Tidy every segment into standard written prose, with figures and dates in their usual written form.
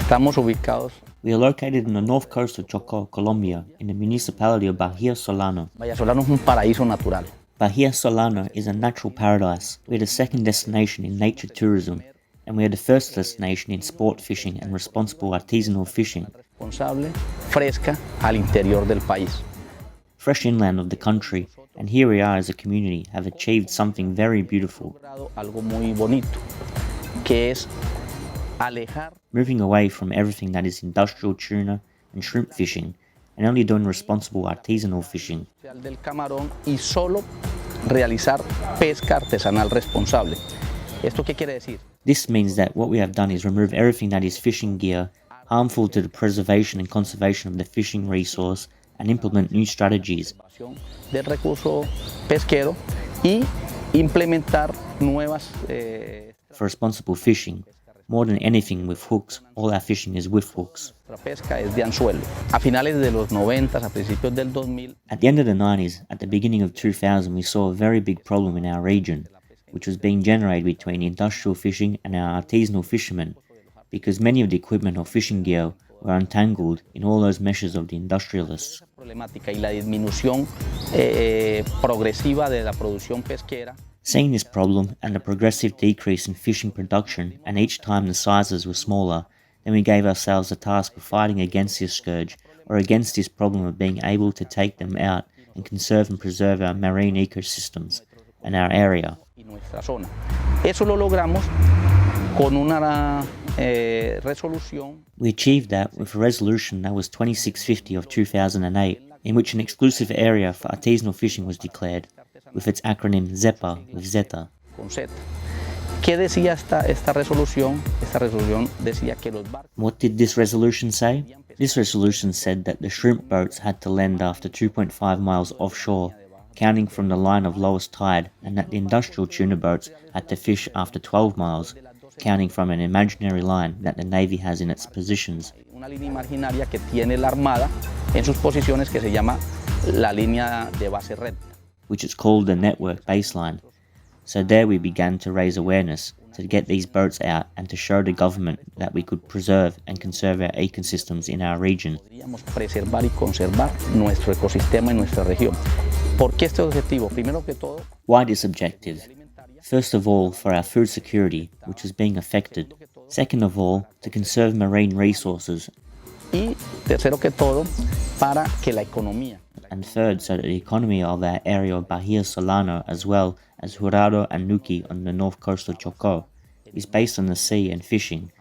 Estamos ubicados. We are located on the north coast of Chocó, Colombia, in the municipality of Bahía Solano. Bahía Solano es un paraíso natural. Bahía Solano is a natural paradise. We are the second destination in nature tourism, and we are the first destination in sport fishing and responsible artisanal fishing. Responsable, fresca, al interior del país. Fresh inland of the country, and here we are as a community have achieved something very beautiful. Algo muy bonito, que es alejar. Moving away from everything that is industrial tuna and shrimp fishing, and only doing responsible artisanal fishing. Del camarón y solo realizar pesca artesanal responsable. ¿Esto qué quiere decir? This means that what we have done is remove everything that is fishing gear, harmful to the preservation and conservation of the fishing resource, and implement new strategies. Del recurso pesquero y implementar nuevas. For responsible fishing, more than anything with hooks, all our fishing is with hooks. La pesca es de anzuelo. A finales de los 90, a principios del 2000. At the end of the 90s, at the beginning of 2000, we saw a very big problem in our region, which was being generated between industrial fishing and our artisanal fishermen, because many of the equipment or fishing gear were untangled in all those meshes of the industrialists. Problemática y la disminución progresiva de la producción pesquera. Seeing this problem and the progressive decrease in fishing production, and each time the sizes were smaller, then we gave ourselves the task of fighting against this scourge, or against this problem of being able to take them out and conserve and preserve our marine ecosystems and our area. Eso lo logramos con una resolución. We achieved that with a resolution that was 2650 of 2008, in which an exclusive area for artisanal fishing was declared, with its acronym ZEPA, with Zeta. Con Z. ¿Qué decía esta resolución? Esta resolución decía que los barcos. What did this resolution say? This resolution said that the shrimp boats had to land after 2.5 miles offshore, counting from the line of lowest tide, and that the industrial tuna boats had to fish after 12 miles, counting from an imaginary line that the Navy has in its positions. Una línea imaginaria que tiene la Armada en sus posiciones que se llama la línea de base red. Which is called the network baseline. So there we began to raise awareness, to get these boats out and to show the government that we could preserve and conserve our ecosystems in our region. Podríamos preservar y conservar nuestro ecosistema en nuestra región. ¿Por qué este objetivo? Primero que todo. Why this objective? First of all, for our food security, which is being affected. Second of all, to conserve marine resources. Y tercero que todo, para que la economía. And third, so that the economy of our area of Bahía Solano, as well as Jurado and Nuki on the north coast of Chocó, is based on the sea and fishing.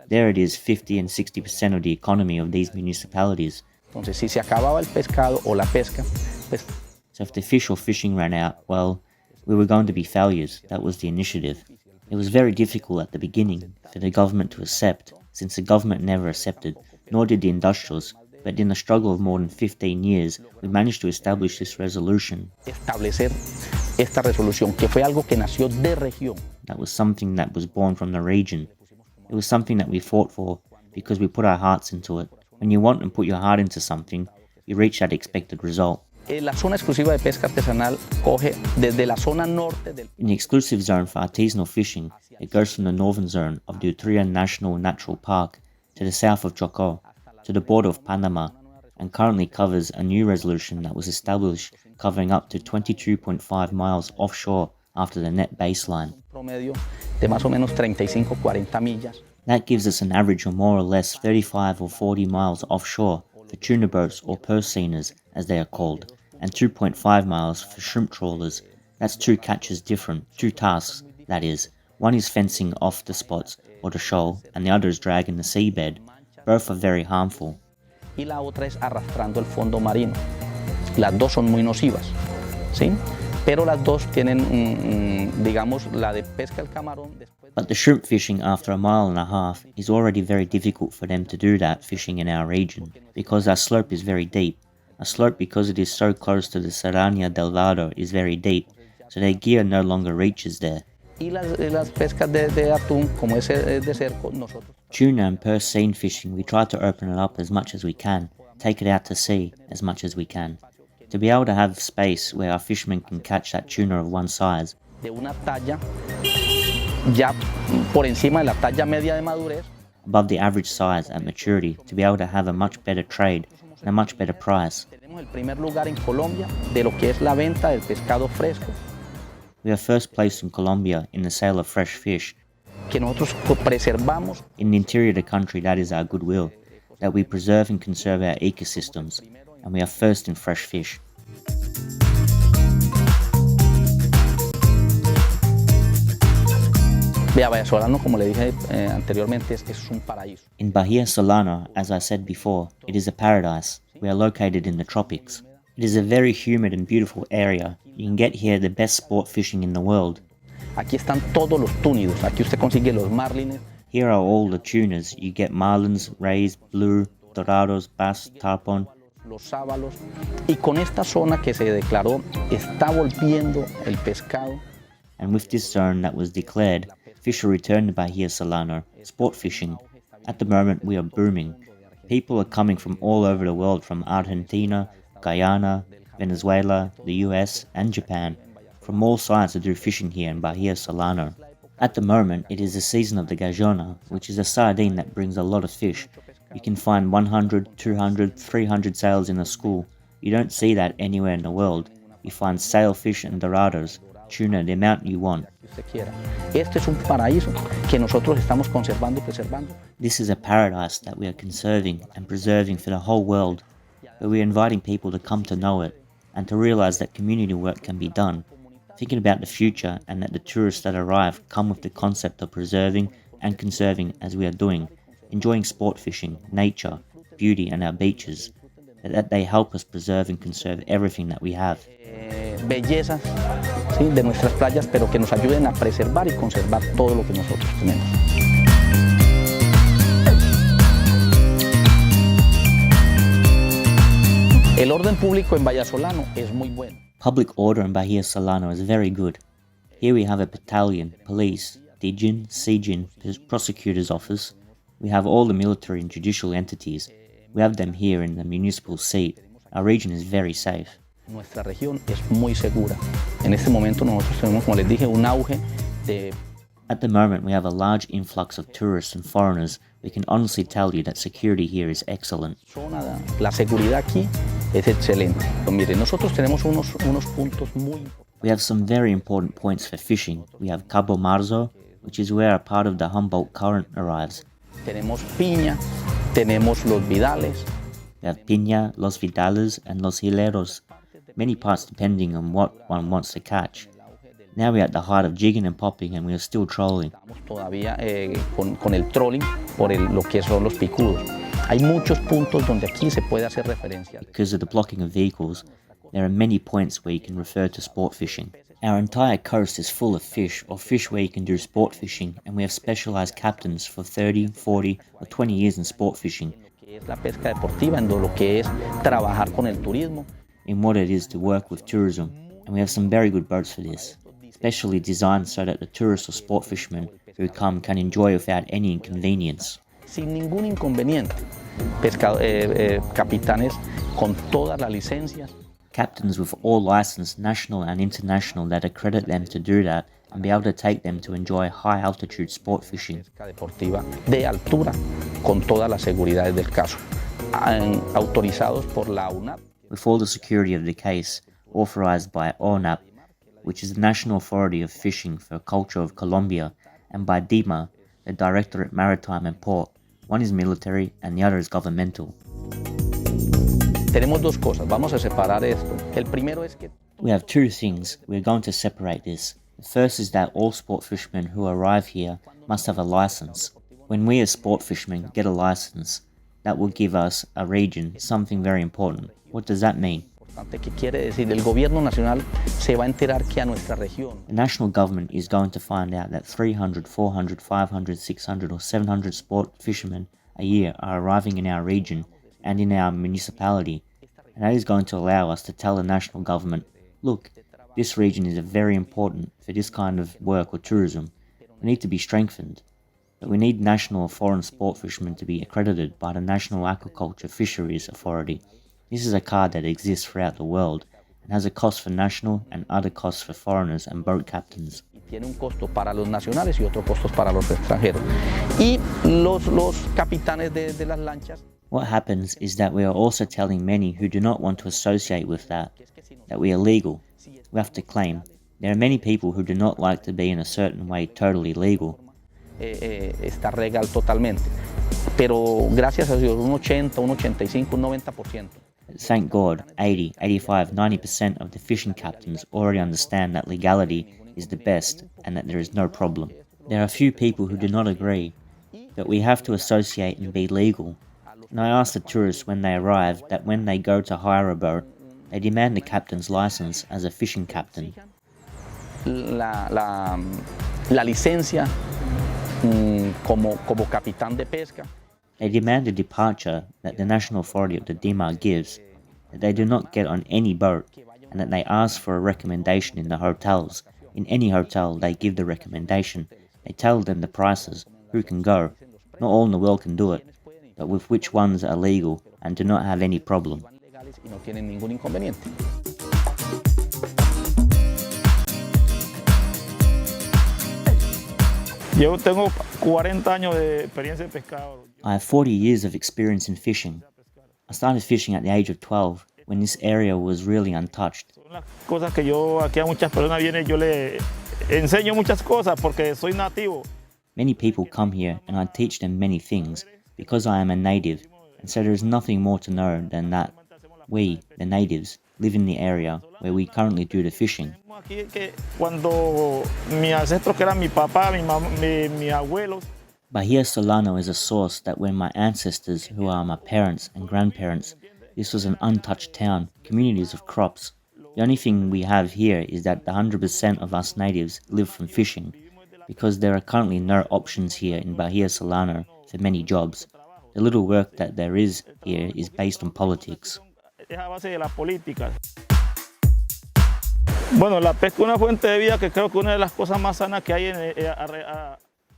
There it is 50 and 60% of the economy of these municipalities. Entonces, si se acababa el pescado o la pesca, pues. So if the fish or fishing ran out, well, we were going to be failures. That was the initiative. It was very difficult at the beginning for the government to accept, since the government never accepted, nor did the industrials. But in a struggle of more than 15 years, we managed to establish this resolution. Establecer esta resolución, que fue algo que nació de región. That was something that was born from the region. It was something that we fought for, because we put our hearts into it. When you want and put your heart into something, you reach that expected result. La zona exclusiva de pesca artesanal coge desde la zona norte del. In the exclusive zone for artisanal fishing, it goes from the northern zone of the Utria National Natural Park to the south of Chocó, to the border of Panama, and currently covers a new resolution that was established covering up to 22.5 miles offshore after the net baseline. Promedio de más o menos 35-40 millas. That gives us an average of more or less 35 or 40 miles offshore for tuna boats or purse seiners, as they are called, and 2.5 miles for shrimp trawlers. That's two catches different, two tasks, that is. One is fencing off the spots or the shoal, and the other is dragging the seabed. Both are very harmful. Y la otra es arrastrando el fondo marino. Las dos son muy nocivas, ¿sí? Pero las dos tienen, digamos, la de pesca el camarón. But the shrimp fishing after a mile and a half is already very difficult for them to do that fishing in our region, because our slope is very deep. Our slope, because it is so close to the Serranía del Vado, is very deep, so their gear no longer reaches there. Y las pescas de atún, como es de cerco, nosotros. Tuna and purse seine fishing, we try to open it up as much as we can, take it out to sea as much as we can, to be able to have space where our fishermen can catch that tuna of one size. De una talla ya por encima de la talla media de madurez. above the average size at maturity to be able to have a much better trade and a much better price. Tenemos el primer lugar en Colombia de lo que es la venta del pescado fresco, We are first place in Colombia in the sale of fresh fish. que nosotros preservamos. In the interior of the country, that is our goodwill, that we preserve and conserve our ecosystems, and we are first in fresh fish. Vea, Bahía Solano, como le dije anteriormente, es un paraíso. In Bahía Solano, as I said before, it is a paradise. We are located in the tropics. It is a very humid and beautiful area. You can get here the best sport fishing in the world. Aquí están todos los túnidos. Aquí usted consigue los marlines. Here are all the tunas. You get marlins, rays, blue, dorados, bass, tarpon. Los sábalos. Y con esta zona que se declaró, está volviendo el pescado. And with this zone that was declared, fish are returned to Bahía Solano, sport fishing. At the moment, we are booming. People are coming from all over the world, from Argentina, Guyana, Venezuela, the US, and Japan, from all sides to do fishing here in Bahía Solano. At the moment, it is the season of the gallona, which is a sardine that brings a lot of fish. You can find 100, 200, 300 sails in a school. You don't see that anywhere in the world. You find sailfish and dorados, tuna, the amount you want. Este es un paraíso que nosotros estamos conservando y preservando. This is a paradise that we are conserving and preserving for the whole world, but we're inviting people to come to know it and to realize that community work can be done, thinking about the future, and that the tourists that arrive come with the concept of preserving and conserving as we are doing, enjoying sport fishing, nature, beauty and our beaches, that they help us preserve and conserve everything that we have. Bellezas, ¿sí?, de nuestras playas, pero que nos ayuden a preservar y conservar todo lo que nosotros tenemos. El orden público en Bahía Solano es muy bueno. Public order in Bahía Solano is very good. Here we have a battalion, police, DGIN, CGIN, prosecutor's office. We have all the military and judicial entities. We have them here in the municipal seat. Our region is very safe. Nuestra región es muy segura. En este momento nosotros tenemos, como les dije, un auge de... At the moment, we have a large influx of tourists and foreigners. We can honestly tell you that security here is excellent. La seguridad aquí es excelente. Mire, nosotros tenemos unos puntos muy... We have some very important points for fishing. We have Cabo Marzo, which is where a part of the Humboldt Current arrives. Tenemos Piña, tenemos Los Vidales. We have Piña, Los Vidales, and Los Hileros. Many parts depending on what one wants to catch. Now we're at the height of jigging and popping, and we are still trolling. Estamos todavía con el trolling por lo que son los picudos. Hay muchos puntos donde aquí se puede hacer referencia. Because of the blocking of vehicles, there are many points where you can refer to sport fishing. Our entire coast is full of fish, or fish where you can do sport fishing, and we have specialized captains for 30, 40, or 20 years in sport fishing. Es la pesca deportiva, en lo que es trabajar con el turismo. In what it is to work with tourism, and we have some very good boats for this, specially designed so that the tourists or sport fishermen who come can enjoy without any inconvenience. Sin ningún inconveniente. Capitanes con todas las licencias. Captains with all license, national and international, that accredit them to do that and be able to take them to enjoy high altitude sport fishing. Pesca deportiva de altura con todas las seguridades del caso. Autorizados por la UNAP. With all the security of the case, authorized by ONAP, which is the National Authority of Fishing for Culture of Colombia, and by DIMA, the Directorate Maritime and Port. One is military and the other is governmental. Tenemos dos cosas, vamos a separar esto. El primero es que... We have two things. We're going to separate this. The first is that all sport fishermen who arrive here must have a license. When we as sport fishermen get a license, that will give us, a region, something very important. What does that mean? ¿Qué quiere decir? El gobierno nacional se va a enterar que a nuestra región... The national government is going to find out that 300, 400, 500, 600 or 700 sport fishermen a year are arriving in our region and in our municipality, and that is going to allow us to tell the national government, look, this region is very important for this kind of work or tourism. We need to be strengthened, but we need national or foreign sport fishermen to be accredited by the National Aquaculture Fisheries Authority. This is a card that exists throughout the world and has a cost for national and other costs for foreigners and boat captains. Tiene un costo para los nacionales y otros costos para los extranjeros. Y los capitanes de las lanchas. What happens is that we are also telling many who do not want to associate with that we are legal. We have to claim. There are many people who do not like to be in a certain way totally legal. Está legal totalmente. Pero gracias a Dios, un 80, un 85, un 90%. Thank God, 80, 85, 90% of the fishing captains already understand that legality is the best and that there is no problem. There are a few people who do not agree, but we have to associate and be legal. And I ask the tourists when they arrive that when they go to hire a boat, they demand the captain's license as a fishing captain. La licencia como capitán de pesca. They demand a departure that the national authority of the DIMA gives, that they do not get on any boat, and that they ask for a recommendation in the hotels. In any hotel, they give the recommendation. They tell them the prices, who can go. Not all in the world can do it, but with which ones are legal and do not have any problem. Yo tengo 40 años de experiencia en pescado. I have 40 years of experience in fishing. I started fishing at the age of 12, when this area was really untouched. Son las cosas que yo, aquí a muchas personas vienen, yo les enseño muchas cosas porque soy nativo. Many people come here and I teach them many things because I am a native, and so there is nothing more to know than that we, the natives, live in the area where we currently do the fishing. Aquí que cuando mis ancestros, que eran mi papá, mis abuelos, Bahía Solano is a source that when my ancestors, who are my parents and grandparents, this was an untouched town, communities of crops. The only thing we have here is that 100% of us natives live from fishing, because there are currently no options here in Bahía Solano for many jobs. The little work that there is here is based on politics. es a base de las políticas. Bueno, la pesca es una fuente de vida que creo que una de las cosas más sanas que hay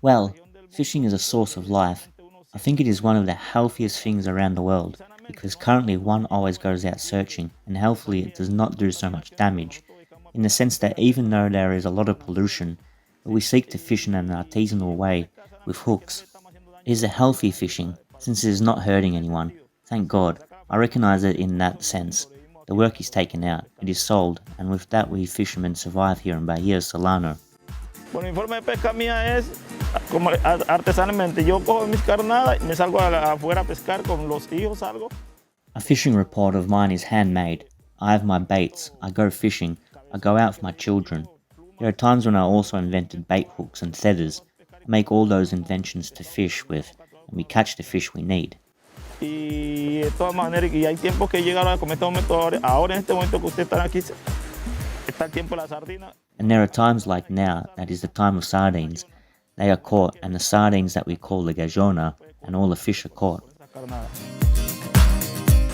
Well, fishing is a source of life. I think it is one of the healthiest things around the world, because currently one always goes out searching, and healthily it does not do so much damage, in the sense that even though there is a lot of pollution, we seek to fish in an artisanal way, with hooks. It is a healthy fishing, since it is not hurting anyone. Thank God, I recognize it in that sense. The work is taken out, it is sold, and with that we fishermen survive here in Bahía Solano. Bueno, mi forma de pesca mía es como artesanalmente. Yo cojo mis carnadas y me salgo afuera a pescar con los hijos, salgo. A fishing report of mine is handmade. I have my baits, I go fishing, I go out with my children. There are times when I also invented bait hooks and feathers. I make all those inventions to fish with, and we catch the fish we need. Y de todas maneras, y hay tiempos que llegan como este momento, ahora en este momento que ustedes están aquí, está el tiempo de la sardina. And there are times like now, that is the time of sardines. They are caught, and the sardines that we call the gajona, and all the fish are caught.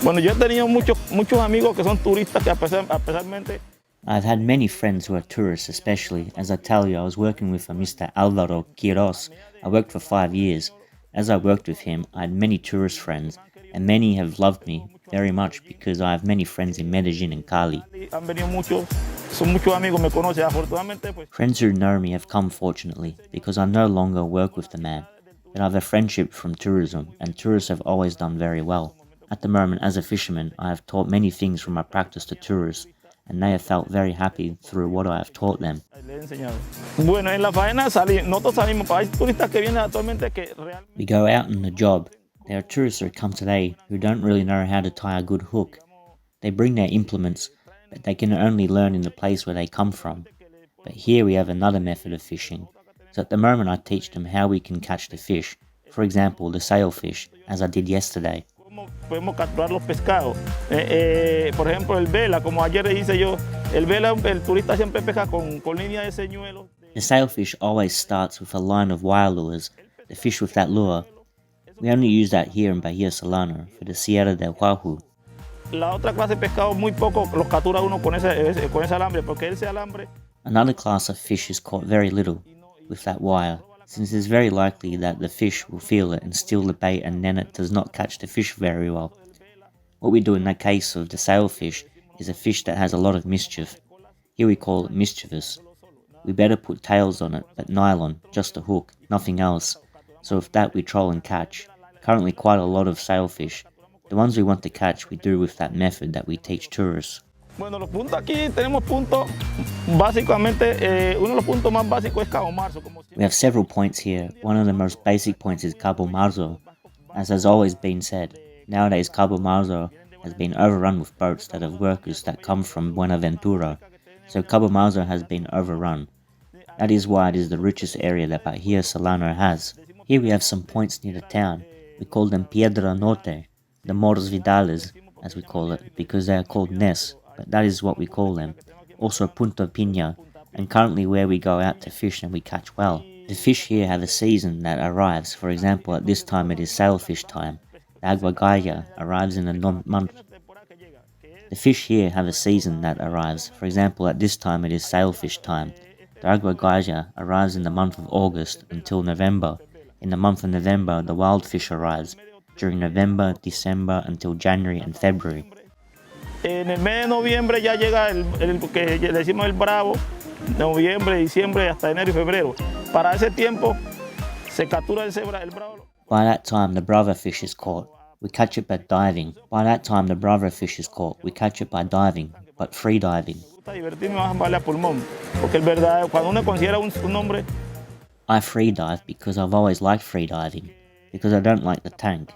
Bueno, yo he tenido muchos amigos que son turistas que especialmente. I've had many friends who are tourists, especially. As I tell you, I was working with a Mr. Alvaro Quiros. I worked for 5 years. As I worked with him, I had many tourist friends, and many have loved me very much because I have many friends in Medellin and Cali. Han venido muchos, son muchos amigos, me conocen, afortunadamente, pues. Friends who know me have come fortunately, because I no longer work with the man, but I have a friendship from tourism, and tourists have always done very well. At the moment, as a fisherman, I have taught many things from my practice to tourists, and they have felt very happy through what I have taught them. Bueno, en la faena nosotros salimos, hay turistas que vienen actualmente que realmente. We go out on the job. There are tourists who come today who don't really know how to tie a good hook. They bring their implements, but they can only learn in the place where they come from. But here we have another method of fishing. So at the moment I teach them how we can catch the fish. For example, the sailfish, as I did yesterday. Podemos capturar los pescados. Por ejemplo, el vela, como ayer hice yo, el vela, el turista siempre pesca con línea de señuelos. The sailfish always starts with a line of wire lures, the fish with that lure. We only use that here in Bahía Solano for the Sierra del Huaju. La otra clase de pescado muy poco los captura uno con ese alambre, porque ese alambre. Another class of fish is caught very little with that wire, since it is very likely that the fish will feel it and steal the bait, and then it does not catch the fish very well. What we do in that case of the sailfish is a fish that has a lot of mischief. Here we call it mischievous. We better put tails on it, but nylon, just a hook, nothing else. So with that we troll and catch. Currently quite a lot of sailfish. The ones we want to catch we do with that method that we teach tourists. Bueno, los puntos aquí tenemos puntos, básicamente, uno de los puntos más básicos es Cabo Marzo. We have several points here. One of the most basic points is Cabo Marzo. As has always been said, nowadays Cabo Marzo has been overrun with boats that have workers that come from Buenaventura, so Cabo Marzo has been overrun. That is why it is the richest area that Bahía Solano has. Here we have some points near the town. We call them Piedra Norte, the Moros Vidales, as we call it, because they are called Nes, but that is what we call them. Also Punta Piña, and currently where we go out to fish and we catch well. The fish here have a season that arrives. For example, at this time it is sailfish time. The agua gaya arrives in a month. The fish here have a season that arrives. For example, at this time it is sailfish time. The agua gaya arrives in the month of August until November. In the month of November, the wild fish arrives. During November, December until January and February. En el mes de noviembre ya llega el que le decimos el bravo, noviembre, diciembre, hasta enero y febrero. Para ese tiempo se captura el bravo. By that time, the bravo fish is caught. We catch it by diving. By that time, the bravo fish is caught. We catch it by diving, but free diving. I free dive because I've always liked free diving, because I don't like the tank.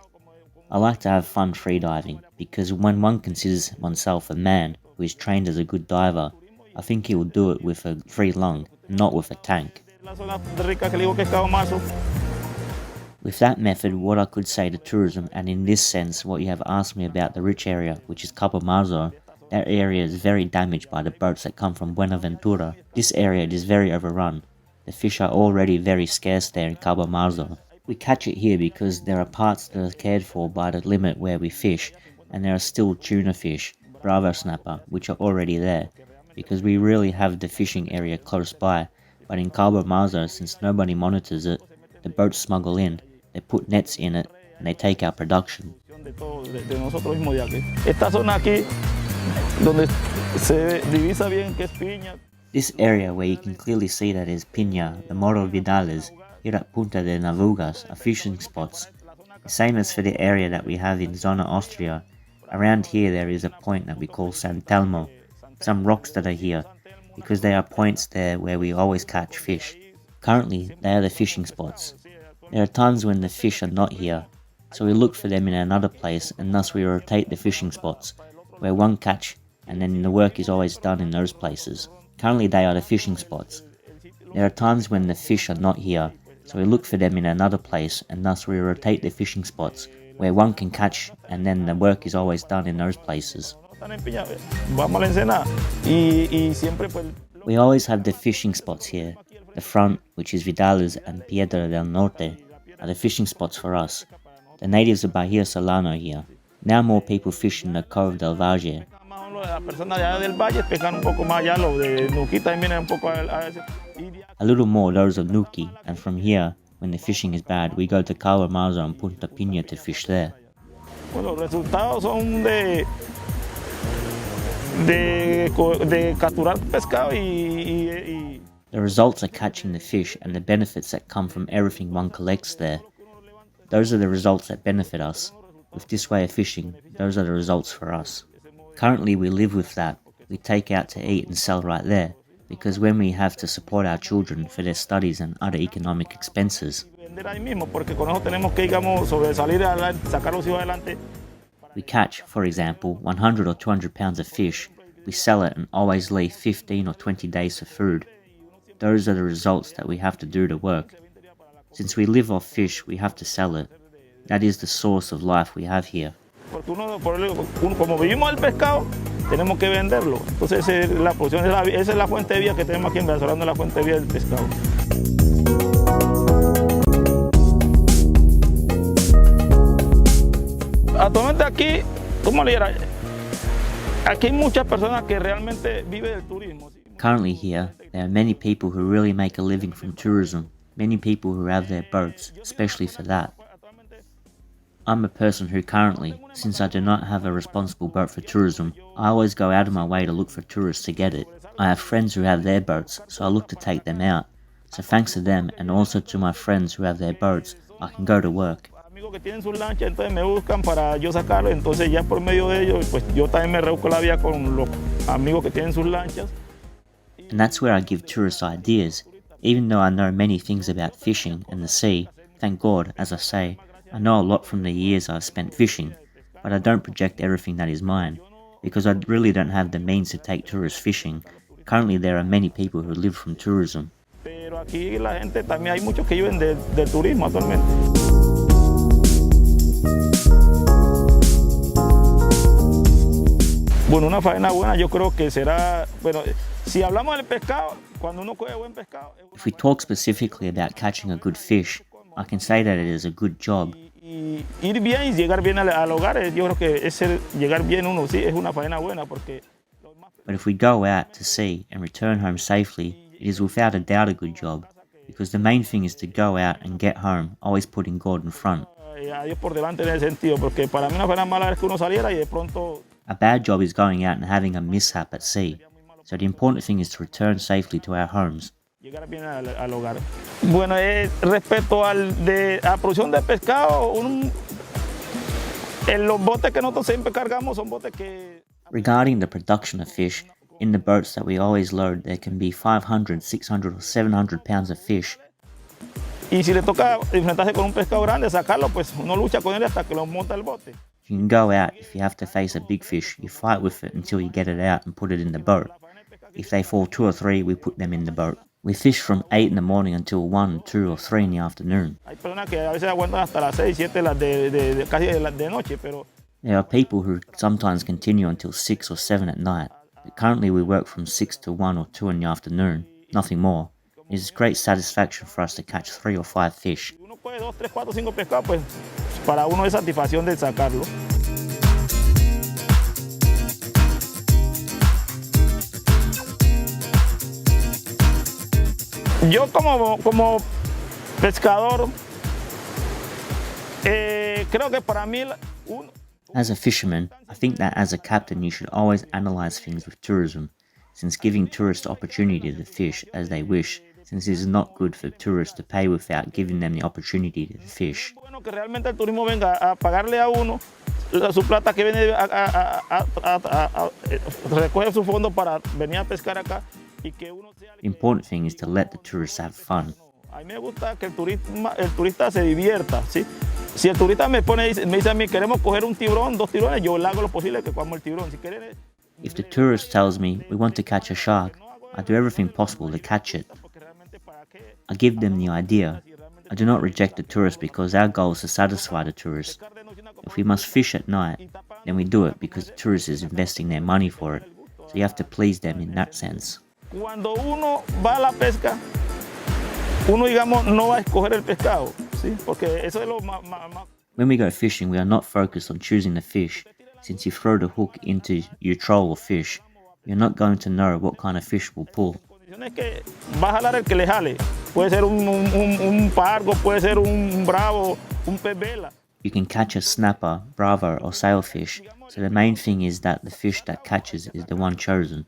I like to have fun free diving, because when one considers oneself a man who is trained as a good diver, I think he will do it with a free lung, not with a tank. With that method, what I could say to tourism, and in this sense what you have asked me about the rich area, which is Cabo Marzo, that area is very damaged by the boats that come from Buenaventura. This area is very overrun. The fish are already very scarce there in Cabo Marzo. We catch it here because there are parts that are cared for by the limit where we fish, and there are still tuna fish, bravo snapper, which are already there, because we really have the fishing area close by. But in Cabo Marzo, since nobody monitors it, the boats smuggle in, they put nets in it, and they take our production. This area where you can clearly see that is Piña, the Moro Vidales, here at Punta de Navugas are fishing spots. The same as for the area that we have in Zona Austria. Around here there is a point that we call San Telmo, some rocks that are here, because they are points there where we always catch fish. Currently, they are the fishing spots. There are times when the fish are not here, so we look for them in another place, and thus we rotate the fishing spots, where one catch, and then the work is always done in those places. Currently they are the fishing spots. There are times when the fish are not here, so we look for them in another place, and thus we rotate the fishing spots, where one can catch, and then the work is always done in those places. We always have the fishing spots here. The front, which is Vidales and Piedra del Norte, are the fishing spots for us. The natives of Bahía Solano here. Now more people fish in the Cove del Valle. A little more those of Nuki, and from here, when the fishing is bad, we go to Cabo Marzo and Punta Piña to fish there. The results are catching the fish and the benefits that come from everything one collects there. Those are the results that benefit us. With this way of fishing, those are the results for us. Currently we live with that. We take out to eat and sell right there, because when we have to support our children for their studies and other economic expenses. We catch, for example, 100 or 200 pounds of fish. We sell it and always leave 15 or 20 days for food. Those are the results that we have to do to work. Since we live off fish, we have to sell it. That is the source of life we have here. Como vivimos del pescado, tenemos que venderlo. Entonces la producción, esa es la fuente de vida que tenemos aquí en Bahía Solano, la fuente de vida del pescado. Actualmente aquí, ¿cómo le dirá? Aquí hay muchas personas que realmente viven del turismo. Currently here, there are many people who really make a living from tourism. Many people who have their boats, especially for that. I'm a person who currently, since I do not have a responsible boat for tourism, I always go out of my way to look for tourists to get it. I have friends who have their boats, so I look to take them out. So thanks to them and also to my friends who have their boats, I can go to work. Amigos que tienen sus lanchas, entonces me buscan para yo sacarlo, entonces ya por medio de ellos, pues yo también me rebusco la vida con los amigos que tienen sus lanchas. And that's where I give tourists ideas. Even though I know many things about fishing and the sea, thank God, as I say, I know a lot from the years I've spent fishing, but I don't project everything that is mine, because I really don't have the means to take tourists fishing. Currently there are many people who live from tourism. Pero aquí la gente también, hay muchos que viven del turismo actualmente. Bueno, una faena buena yo creo que será, bueno, si hablamos del pescado, cuando uno coge buen pescado. If we talk specifically about catching a good fish, I can say that it is a good job. Y ir bien y llegar bien al hogar, yo creo que llegar bien uno, sí, es una faena buena porque... But if we go out to sea and return home safely, it is without a doubt a good job, because the main thing is to go out and get home, always putting God in front. A Dios por delante en ese sentido, porque para mí una faena mala es que uno saliera y de pronto... A bad job is going out and having a mishap at sea, so the important thing is to return safely to our homes. Llegar bien al hogar. Bueno, respecto a la producción de pescado, en los botes que nosotros siempre cargamos son botes que... Regarding the production of fish, in the boats that we always load, there can be 500, 600 or 700 pounds of fish. Y si le toca enfrentarse con un pescado grande, sacarlo, pues uno lucha con él hasta que lo monta el bote. You can go out, if you have to face a big fish, you fight with it until you get it out and put it in the boat. If they fall 2 or 3, we put them in the boat. We fish from 8 in the morning until 1, 2 or 3 in the afternoon. Hay personas que a veces aguantan hasta las 6, 7 casi de noche, pero... There are people who sometimes continue until 6 or 7 at night, but currently we work from 6 to 1 or 2 in the afternoon, nothing more. It is great satisfaction for us to catch 3 or 5 fish. Si uno puede 2, 3, 4, 5 pescados, pues para uno es satisfacción de sacarlo. Yo como pescador, creo que para mí... As a fisherman, I think that as a captain you should always analyze things with tourism, since giving tourists the opportunity to fish as they wish, since it is not good for tourists to pay without giving them the opportunity to fish. Bueno, que realmente el turismo venga a pagarle a uno su plata que viene recoge su fondo para venir a pescar acá y que uno sea... The important thing is to let the tourists have fun. A mí me gusta que el turista se divierta, ¿sí? Si el turista me dice a mí, queremos coger un tiburón, 2 tiburones, yo le hago lo posible que cojamos el tiburón. Si quieren, If the tourist tells me we want to catch a shark, I do everything possible to catch it. I give them the idea. I do not reject the tourist because our goal is to satisfy the tourist. If we must fish at night, then we do it because the tourist is investing their money for it. So you have to please them in that sense. Cuando uno va a la pesca, uno, digamos, no va a escoger el pescado, ¿sí? Porque eso es lo más... When we go fishing, we are not focused on choosing the fish. Since you throw the hook into your troll or fish, you're not going to know what kind of fish will pull. Es que va a jalar el que le jale. Puede ser un pargo, puede ser un bravo, un pez vela. You can catch a snapper, bravo or sailfish, so the main thing is that the fish that catches is the one chosen.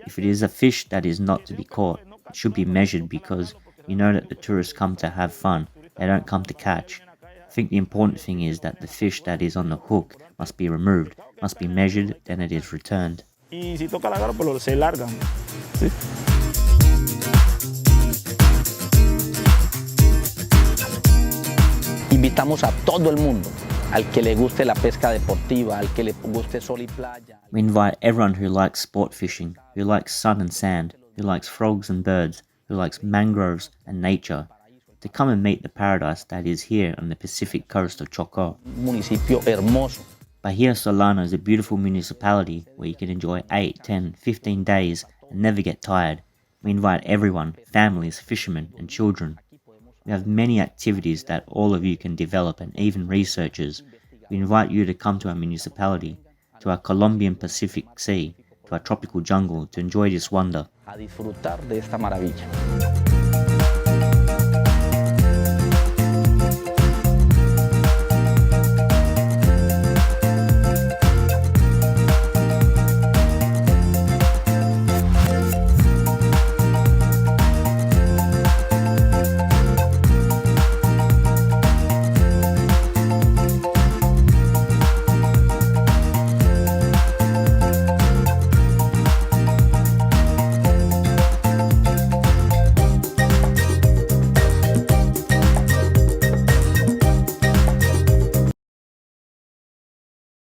If it is a fish that is not to be caught, it should be measured because you know that the tourists come to have fun, they don't come to catch. I think the important thing is that the fish that is on the hook must be removed, must be measured, then it is returned. Y si toca largar, pues se largan, ¿sí? Invitamos a todo el mundo, al que le guste la pesca deportiva, al que le guste sol y playa. We invite everyone who likes sport fishing, who likes sun and sand, who likes frogs and birds, who likes mangroves and nature, to come and meet the paradise that is here on the Pacific coast of Chocó. Un municipio hermoso. Bahía Solano is a beautiful municipality where you can enjoy 8, 10, 15 days and never get tired. We invite everyone, families, fishermen and children. We have many activities that all of you can develop and even researchers. We invite you to come to our municipality, to our Colombian Pacific Sea, to our tropical jungle to enjoy this wonder. A disfrutar de esta maravilla.